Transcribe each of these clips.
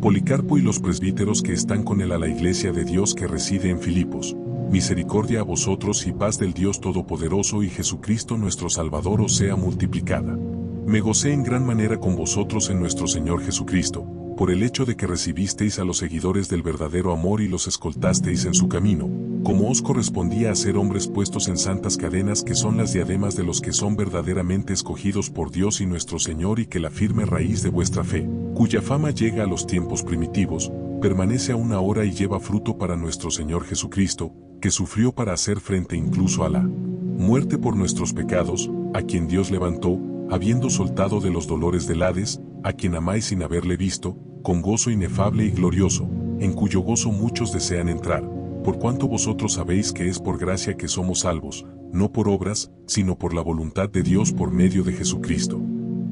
Policarpo y los presbíteros que están con él a la iglesia de Dios que reside en Filipos. Misericordia a vosotros y paz del Dios Todopoderoso y Jesucristo nuestro Salvador os sea multiplicada. Me gocé en gran manera con vosotros en nuestro Señor Jesucristo, por el hecho de que recibisteis a los seguidores del verdadero amor y los escoltasteis en su camino, como os correspondía a ser hombres puestos en santas cadenas que son las diademas de los que son verdaderamente escogidos por Dios y nuestro Señor y que la firme raíz de vuestra fe, cuya fama llega a los tiempos primitivos, permanece aún ahora y lleva fruto para nuestro Señor Jesucristo, que sufrió para hacer frente incluso a la muerte por nuestros pecados, a quien Dios levantó, habiendo soltado de los dolores del Hades, a quien amáis sin haberle visto, con gozo inefable y glorioso, en cuyo gozo muchos desean entrar, por cuanto vosotros sabéis que es por gracia que somos salvos, no por obras, sino por la voluntad de Dios por medio de Jesucristo.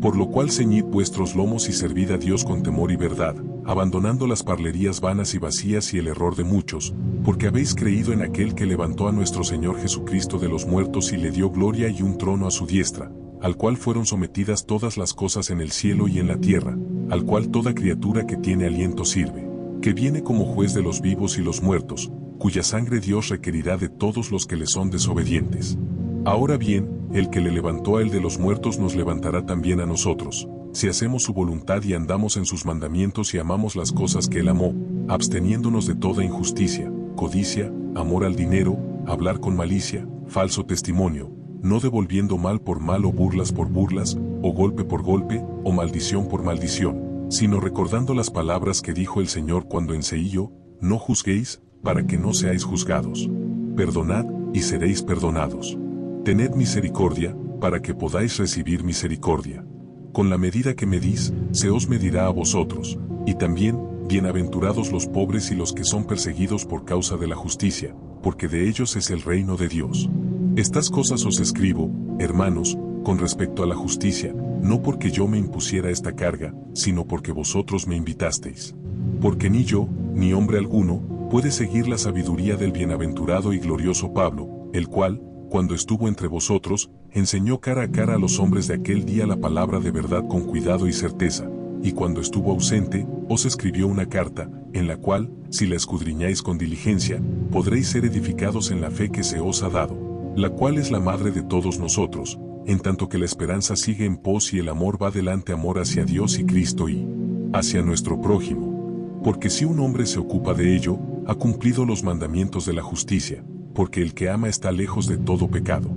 Por lo cual ceñid vuestros lomos y servid a Dios con temor y verdad, abandonando las parlerías vanas y vacías y el error de muchos, porque habéis creído en aquel que levantó a nuestro Señor Jesucristo de los muertos y le dio gloria y un trono a su diestra, al cual fueron sometidas todas las cosas en el cielo y en la tierra, al cual toda criatura que tiene aliento sirve, que viene como juez de los vivos y los muertos, cuya sangre Dios requerirá de todos los que le son desobedientes. Ahora bien, el que le levantó a él de los muertos nos levantará también a nosotros, si hacemos su voluntad y andamos en sus mandamientos y amamos las cosas que él amó, absteniéndonos de toda injusticia, codicia, amor al dinero, hablar con malicia, falso testimonio, no devolviendo mal por mal o burlas por burlas, o golpe por golpe, o maldición por maldición, sino recordando las palabras que dijo el Señor cuando enseguida, no juzguéis, para que no seáis juzgados. Perdonad, y seréis perdonados. Tened misericordia, para que podáis recibir misericordia. Con la medida que medís, se os medirá a vosotros, y también, bienaventurados los pobres y los que son perseguidos por causa de la justicia, porque de ellos es el reino de Dios. Estas cosas os escribo, hermanos, con respecto a la justicia, no porque yo me impusiera esta carga, sino porque vosotros me invitasteis. Porque ni yo, ni hombre alguno, puede seguir la sabiduría del bienaventurado y glorioso Pablo, el cual, cuando estuvo entre vosotros, enseñó cara a cara a los hombres de aquel día la palabra de verdad con cuidado y certeza, y cuando estuvo ausente, os escribió una carta, en la cual, si la escudriñáis con diligencia, podréis ser edificados en la fe que se os ha dado, la cual es la madre de todos nosotros, en tanto que la esperanza sigue en pos y el amor va delante amor hacia Dios y Cristo y hacia nuestro prójimo. Porque si un hombre se ocupa de ello, ha cumplido los mandamientos de la justicia, porque el que ama está lejos de todo pecado.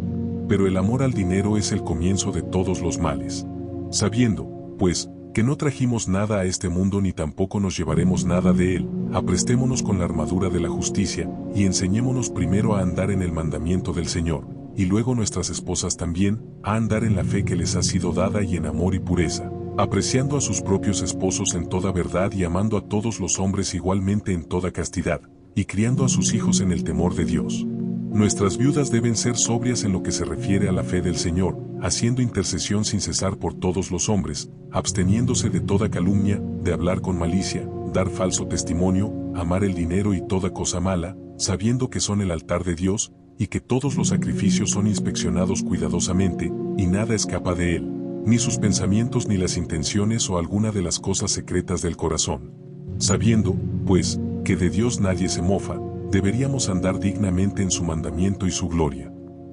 Pero el amor al dinero es el comienzo de todos los males. Sabiendo, pues, que no trajimos nada a este mundo ni tampoco nos llevaremos nada de él, aprestémonos con la armadura de la justicia, y enseñémonos primero a andar en el mandamiento del Señor, y luego nuestras esposas también, a andar en la fe que les ha sido dada y en amor y pureza, apreciando a sus propios esposos en toda verdad y amando a todos los hombres igualmente en toda castidad, y criando a sus hijos en el temor de Dios. Nuestras viudas deben ser sobrias en lo que se refiere a la fe del Señor, haciendo intercesión sin cesar por todos los hombres, absteniéndose de toda calumnia, de hablar con malicia, dar falso testimonio, amar el dinero y toda cosa mala, sabiendo que son el altar de Dios, y que todos los sacrificios son inspeccionados cuidadosamente, y nada escapa de él, ni sus pensamientos ni las intenciones o alguna de las cosas secretas del corazón. Sabiendo, pues, que de Dios nadie se mofa, deberíamos andar dignamente en su mandamiento y su gloria.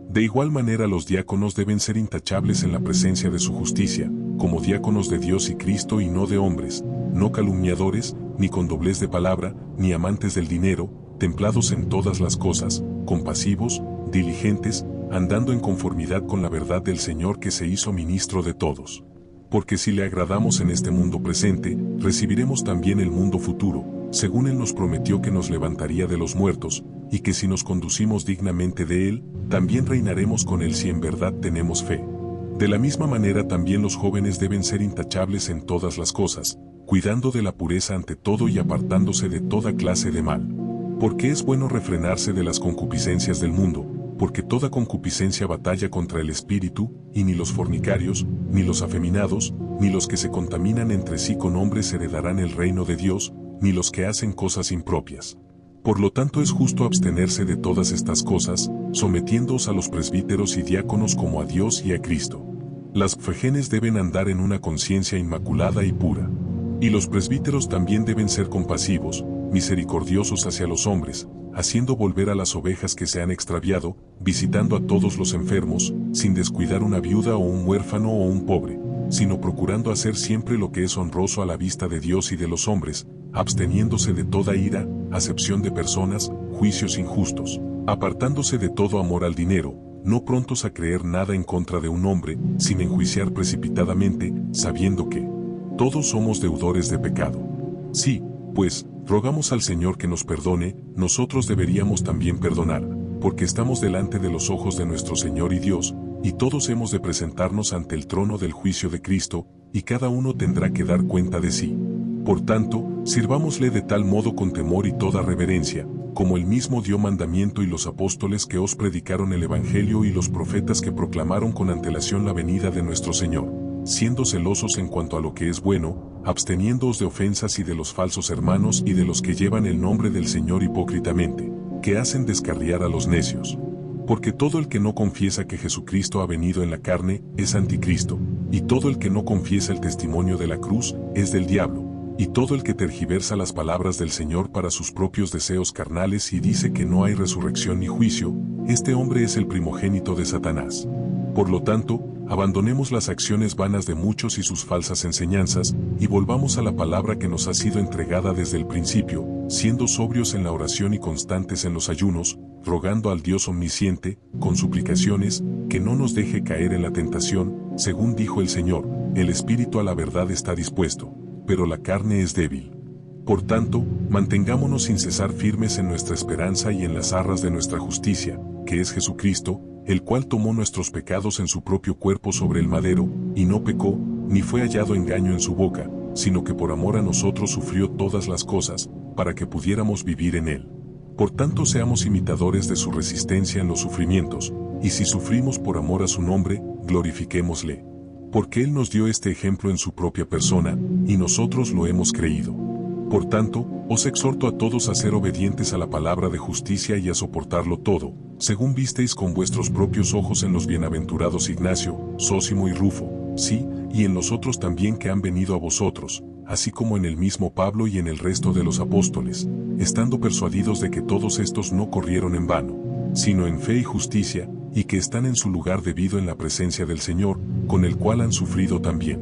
De igual manera los diáconos deben ser intachables en la presencia de su justicia, como diáconos de Dios y Cristo y no de hombres, no calumniadores, ni con doblez de palabra, ni amantes del dinero, templados en todas las cosas, compasivos, diligentes, andando en conformidad con la verdad del Señor que se hizo ministro de todos. Porque si le agradamos en este mundo presente, recibiremos también el mundo futuro, según Él nos prometió que nos levantaría de los muertos, y que si nos conducimos dignamente de Él, también reinaremos con Él si en verdad tenemos fe. De la misma manera también los jóvenes deben ser intachables en todas las cosas, cuidando de la pureza ante todo y apartándose de toda clase de mal. Porque es bueno refrenarse de las concupiscencias del mundo, porque toda concupiscencia batalla contra el espíritu, y ni los fornicarios, ni los afeminados, ni los que se contaminan entre sí con hombres heredarán el reino de Dios, ni los que hacen cosas impropias. Por lo tanto es justo abstenerse de todas estas cosas, sometiéndoos a los presbíteros y diáconos como a Dios y a Cristo. Las fegenes deben andar en una conciencia inmaculada y pura. Y los presbíteros también deben ser compasivos, misericordiosos hacia los hombres, haciendo volver a las ovejas que se han extraviado, visitando a todos los enfermos, sin descuidar una viuda o un huérfano o un pobre, sino procurando hacer siempre lo que es honroso a la vista de Dios y de los hombres, absteniéndose de toda ira, acepción de personas, juicios injustos, apartándose de todo amor al dinero, no prontos a creer nada en contra de un hombre, sin enjuiciar precipitadamente, sabiendo que todos somos deudores de pecado. Sí, pues, rogamos al Señor que nos perdone, nosotros deberíamos también perdonar, porque estamos delante de los ojos de nuestro Señor y Dios, y todos hemos de presentarnos ante el trono del juicio de Cristo, y cada uno tendrá que dar cuenta de sí. Por tanto, sirvámosle de tal modo con temor y toda reverencia, como él mismo dio mandamiento y los apóstoles que os predicaron el Evangelio y los profetas que proclamaron con antelación la venida de nuestro Señor, siendo celosos en cuanto a lo que es bueno, absteniéndoos de ofensas y de los falsos hermanos y de los que llevan el nombre del Señor hipócritamente, que hacen descarriar a los necios. Porque todo el que no confiesa que Jesucristo ha venido en la carne, es anticristo, y todo el que no confiesa el testimonio de la cruz, es del diablo, y todo el que tergiversa las palabras del Señor para sus propios deseos carnales y dice que no hay resurrección ni juicio, este hombre es el primogénito de Satanás. Por lo tanto, abandonemos las acciones vanas de muchos y sus falsas enseñanzas, y volvamos a la palabra que nos ha sido entregada desde el principio, siendo sobrios en la oración y constantes en los ayunos, rogando al Dios omnisciente, con suplicaciones, que no nos deje caer en la tentación, según dijo el Señor, el espíritu a la verdad está dispuesto, pero la carne es débil. Por tanto, mantengámonos sin cesar firmes en nuestra esperanza y en las arras de nuestra justicia, que es Jesucristo, el cual tomó nuestros pecados en su propio cuerpo sobre el madero, y no pecó, ni fue hallado engaño en su boca, sino que por amor a nosotros sufrió todas las cosas, para que pudiéramos vivir en él. Por tanto seamos imitadores de su resistencia en los sufrimientos, y si sufrimos por amor a su nombre, glorifiquémosle. Porque él nos dio este ejemplo en su propia persona, y nosotros lo hemos creído. Por tanto, os exhorto a todos a ser obedientes a la palabra de justicia y a soportarlo todo, según visteis con vuestros propios ojos en los bienaventurados Ignacio, Zósimo y Rufo, sí, y en los otros también que han venido a vosotros, así como en el mismo Pablo y en el resto de los apóstoles, estando persuadidos de que todos estos no corrieron en vano, sino en fe y justicia, y que están en su lugar debido en la presencia del Señor, con el cual han sufrido también.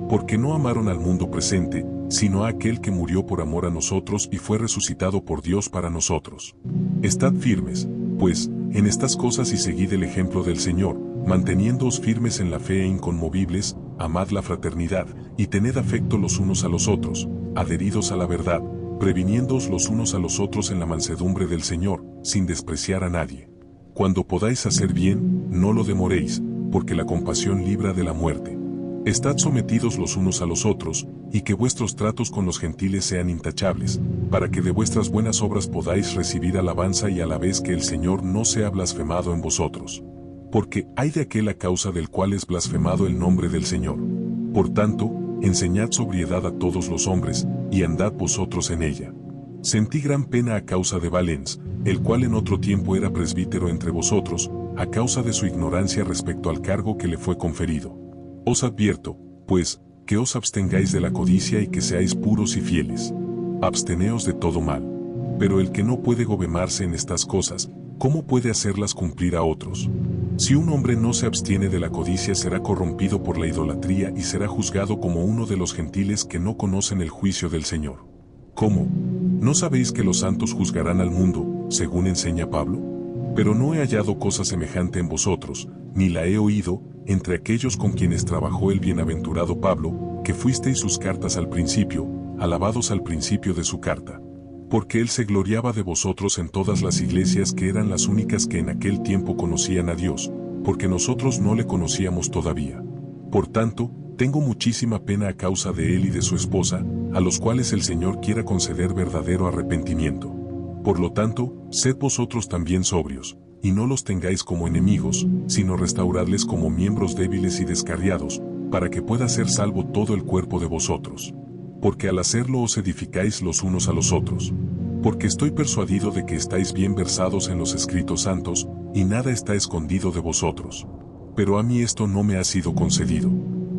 Porque no amaron al mundo presente, sino a aquel que murió por amor a nosotros y fue resucitado por Dios para nosotros. Estad firmes, pues, en estas cosas y seguid el ejemplo del Señor, manteniéndoos firmes en la fe e inconmovibles, amad la fraternidad, y tened afecto los unos a los otros, adheridos a la verdad, previniéndoos los unos a los otros en la mansedumbre del Señor, sin despreciar a nadie. Cuando podáis hacer bien, no lo demoréis, porque la compasión libra de la muerte. Estad sometidos los unos a los otros, y que vuestros tratos con los gentiles sean intachables, para que de vuestras buenas obras podáis recibir alabanza y a la vez que el Señor no sea blasfemado en vosotros. Porque hay de aquel a causa del cual es blasfemado el nombre del Señor. Por tanto, enseñad sobriedad a todos los hombres, y andad vosotros en ella. Sentí gran pena a causa de Valens, el cual en otro tiempo era presbítero entre vosotros, a causa de su ignorancia respecto al cargo que le fue conferido. Os advierto, pues, que os abstengáis de la codicia y que seáis puros y fieles. Absteneos de todo mal. Pero el que no puede gobernarse en estas cosas, ¿cómo puede hacerlas cumplir a otros? Si un hombre no se abstiene de la codicia será corrompido por la idolatría y será juzgado como uno de los gentiles que no conocen el juicio del Señor. ¿Cómo? ¿No sabéis que los santos juzgarán al mundo, según enseña Pablo? Pero no he hallado cosa semejante en vosotros, ni la he oído, entre aquellos con quienes trabajó el bienaventurado Pablo, que fuisteis sus cartas al principio, alabados al principio de su carta. Porque él se gloriaba de vosotros en todas las iglesias que eran las únicas que en aquel tiempo conocían a Dios, porque nosotros no le conocíamos todavía. Por tanto, tengo muchísima pena a causa de él y de su esposa, a los cuales el Señor quiera conceder verdadero arrepentimiento. Por lo tanto, sed vosotros también sobrios, y no los tengáis como enemigos, sino restauradles como miembros débiles y descarriados, para que pueda ser salvo todo el cuerpo de vosotros. Porque al hacerlo os edificáis los unos a los otros. Porque estoy persuadido de que estáis bien versados en los escritos santos, y nada está escondido de vosotros. Pero a mí esto no me ha sido concedido.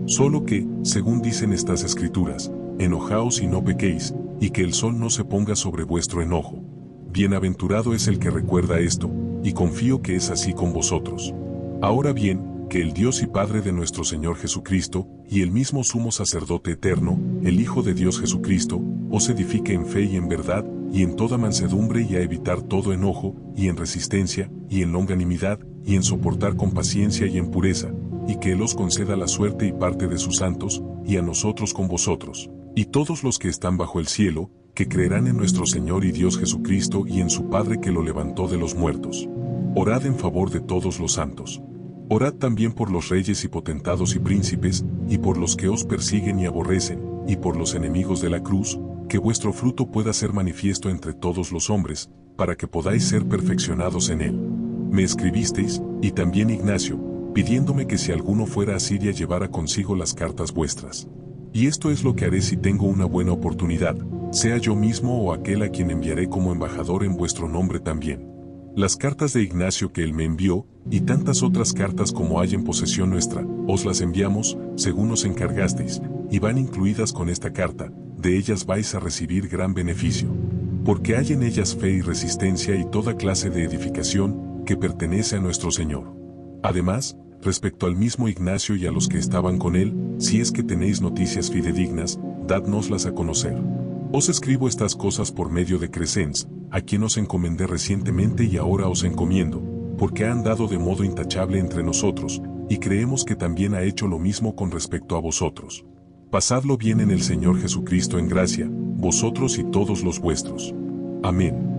Solo que, según dicen estas escrituras, enojaos y no pequéis, y que el sol no se ponga sobre vuestro enojo. Bienaventurado es el que recuerda esto, y confío que es así con vosotros. Ahora bien, que el Dios y Padre de nuestro Señor Jesucristo, y el mismo sumo sacerdote eterno, el Hijo de Dios Jesucristo, os edifique en fe y en verdad, y en toda mansedumbre y a evitar todo enojo, y en resistencia, y en longanimidad, y en soportar con paciencia y en pureza, y que Él os conceda la suerte y parte de sus santos, y a nosotros con vosotros, y todos los que están bajo el cielo, que creerán en nuestro Señor y Dios Jesucristo y en su Padre que lo levantó de los muertos. Orad en favor de todos los santos. Orad también por los reyes y potentados y príncipes, y por los que os persiguen y aborrecen, y por los enemigos de la cruz, que vuestro fruto pueda ser manifiesto entre todos los hombres, para que podáis ser perfeccionados en él. Me escribisteis, y también Ignacio, pidiéndome que si alguno fuera a Siria llevara consigo las cartas vuestras. Y esto es lo que haré si tengo una buena oportunidad, sea yo mismo o aquel a quien enviaré como embajador en vuestro nombre también. Las cartas de Ignacio que él me envió, y tantas otras cartas como hay en posesión nuestra, os las enviamos, según os encargasteis, y van incluidas con esta carta, de ellas vais a recibir gran beneficio. Porque hay en ellas fe y resistencia y toda clase de edificación, que pertenece a nuestro Señor. Además, respecto al mismo Ignacio y a los que estaban con él, si es que tenéis noticias fidedignas, dádnoslas a conocer. Os escribo estas cosas por medio de Crescens, a quien os encomendé recientemente y ahora os encomiendo, porque ha andado de modo intachable entre nosotros, y creemos que también ha hecho lo mismo con respecto a vosotros. Pasadlo bien en el Señor Jesucristo en gracia, vosotros y todos los vuestros. Amén.